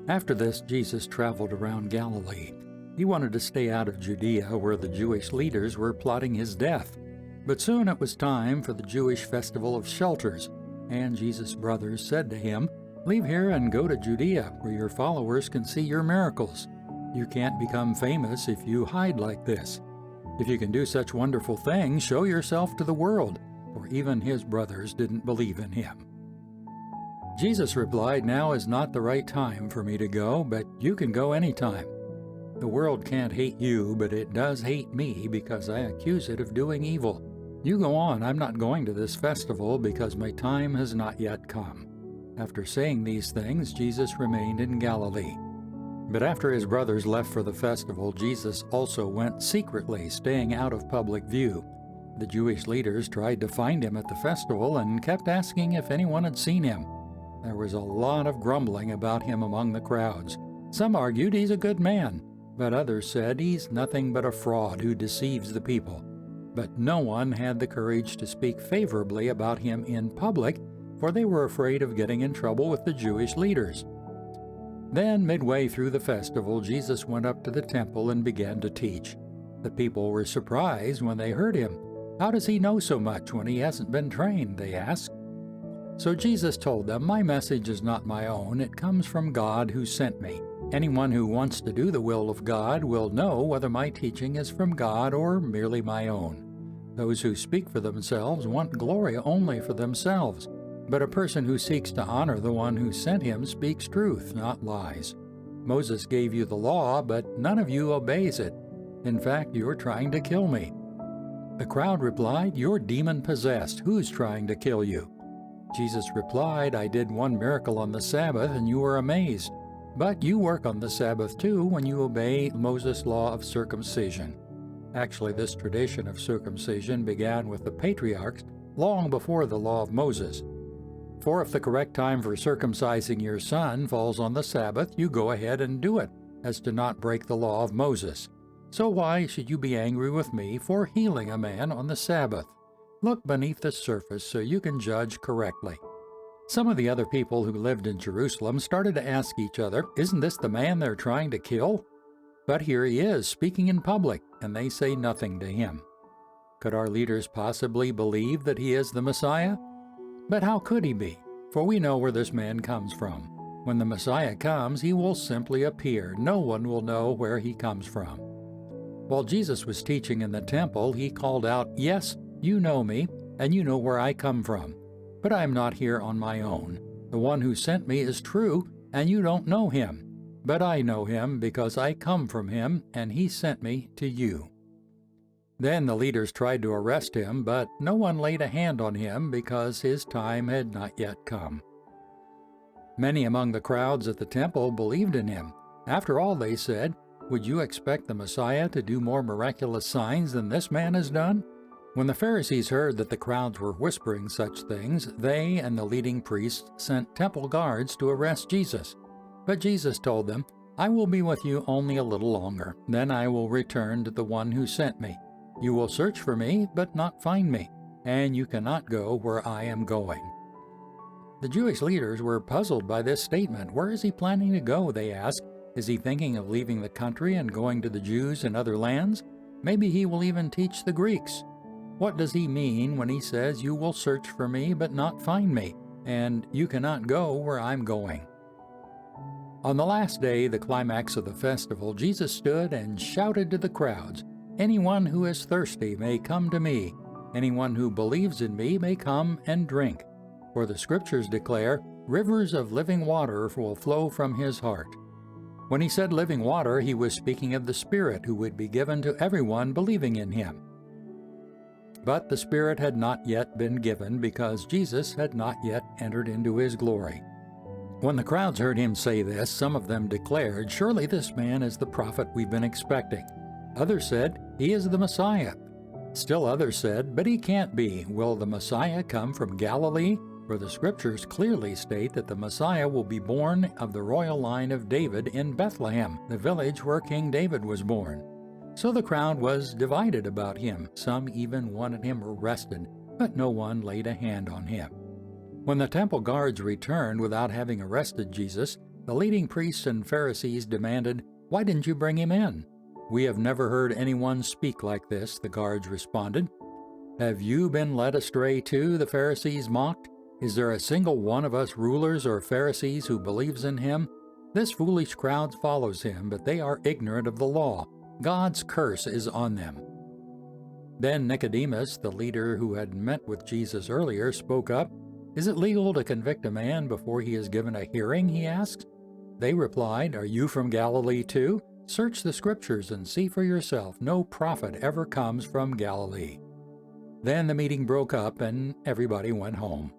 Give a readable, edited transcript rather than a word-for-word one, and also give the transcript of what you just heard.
After this, Jesus traveled around Galilee. He wanted to stay out of Judea, where the Jewish leaders were plotting his death. But soon it was time for the Jewish festival of shelters, and Jesus' brothers said to him, "Leave here and go to Judea, where your followers can see your miracles. You can't become famous if you hide like this. If you can do such wonderful things, show yourself to the world," for even his brothers didn't believe in him. Jesus replied, "Now is not the right time for me to go, but you can go anytime. The world can't hate you, but it does hate me because I accuse it of doing evil. You go on, I'm not going to this festival because my time has not yet come." After saying these things, Jesus remained in Galilee. But after his brothers left for the festival, Jesus also went secretly, staying out of public view. The Jewish leaders tried to find him at the festival and kept asking if anyone had seen him. There was a lot of grumbling about him among the crowds. Some argued he's a good man, but others said he's nothing but a fraud who deceives the people. But no one had the courage to speak favorably about him in public, for they were afraid of getting in trouble with the Jewish leaders. Then, midway through the festival, Jesus went up to the temple and began to teach. The people were surprised when they heard him. "How does he know so much when he hasn't been trained?" they asked. So Jesus told them, "My message is not my own. It comes from God who sent me. Anyone who wants to do the will of God will know whether my teaching is from God or merely my own. Those who speak for themselves want glory only for themselves, but a person who seeks to honor the one who sent him speaks truth, not lies. Moses gave you the law, but none of you obeys it. In fact, you're trying to kill me." The crowd replied, "You're demon-possessed. Who's trying to kill you?" Jesus replied, "I did one miracle on the Sabbath, and you were amazed. But you work on the Sabbath too when you obey Moses' law of circumcision." Actually, this tradition of circumcision began with the patriarchs long before the law of Moses. For if the correct time for circumcising your son falls on the Sabbath, you go ahead and do it, as to not break the law of Moses. So why should you be angry with me for healing a man on the Sabbath? Look beneath the surface so you can judge correctly. Some of the other people who lived in Jerusalem started to ask each other, "Isn't this the man they're trying to kill?" But here he is, speaking in public, and they say nothing to him. Could our leaders possibly believe that he is the Messiah? But how could he be? For we know where this man comes from. When the Messiah comes, he will simply appear. No one will know where he comes from. While Jesus was teaching in the temple, he called out, "Yes, you know me, and you know where I come from. But I am not here on my own. The one who sent me is true, and you don't know him. But I know him because I come from him, and he sent me to you." Then the leaders tried to arrest him, but no one laid a hand on him because his time had not yet come. Many among the crowds at the temple believed in him. After all, they said, "Would you expect the Messiah to do more miraculous signs than this man has done?" When the Pharisees heard that the crowds were whispering such things, they and the leading priests sent temple guards to arrest Jesus. But Jesus told them, "I will be with you only a little longer. Then I will return to the one who sent me. You will search for me, but not find me, and you cannot go where I am going." The Jewish leaders were puzzled by this statement. Where is he planning to go, they asked. Is he thinking of leaving the country and going to the Jews in other lands? Maybe he will even teach the Greeks. What does he mean when he says, "You will search for me, but not find me, and you cannot go where I'm going"? On the last day, the climax of the festival, Jesus stood and shouted to the crowds, "Anyone who is thirsty may come to me. Anyone who believes in me may come and drink. For the Scriptures declare, rivers of living water will flow from his heart." When he said living water, he was speaking of the Spirit who would be given to everyone believing in him. But the Spirit had not yet been given because Jesus had not yet entered into his glory. When the crowds heard him say this, some of them declared, "Surely this man is the prophet we've been expecting." Others said, "He is the Messiah." Still others said, "But he can't be. Will the Messiah come from Galilee? For the Scriptures clearly state that the Messiah will be born of the royal line of David in Bethlehem, the village where King David was born." So the crowd was divided about him. Some even wanted him arrested, but no one laid a hand on him. When the temple guards returned without having arrested Jesus, The leading priests and Pharisees demanded, "Why didn't you bring him in?" "We have never heard anyone speak like this," the guards responded. "Have you been led astray too?" the Pharisees mocked. "Is there a single one of us rulers or Pharisees who believes in him? This foolish crowd follows him, but they are ignorant of the law. God's curse is on them." Then Nicodemus, the leader who had met with Jesus earlier, spoke up. "Is it legal to convict a man before he is given a hearing?" he asked. They replied, "Are you from Galilee too? Search the scriptures and see for yourself. No prophet ever comes from Galilee." Then the meeting broke up and everybody went home.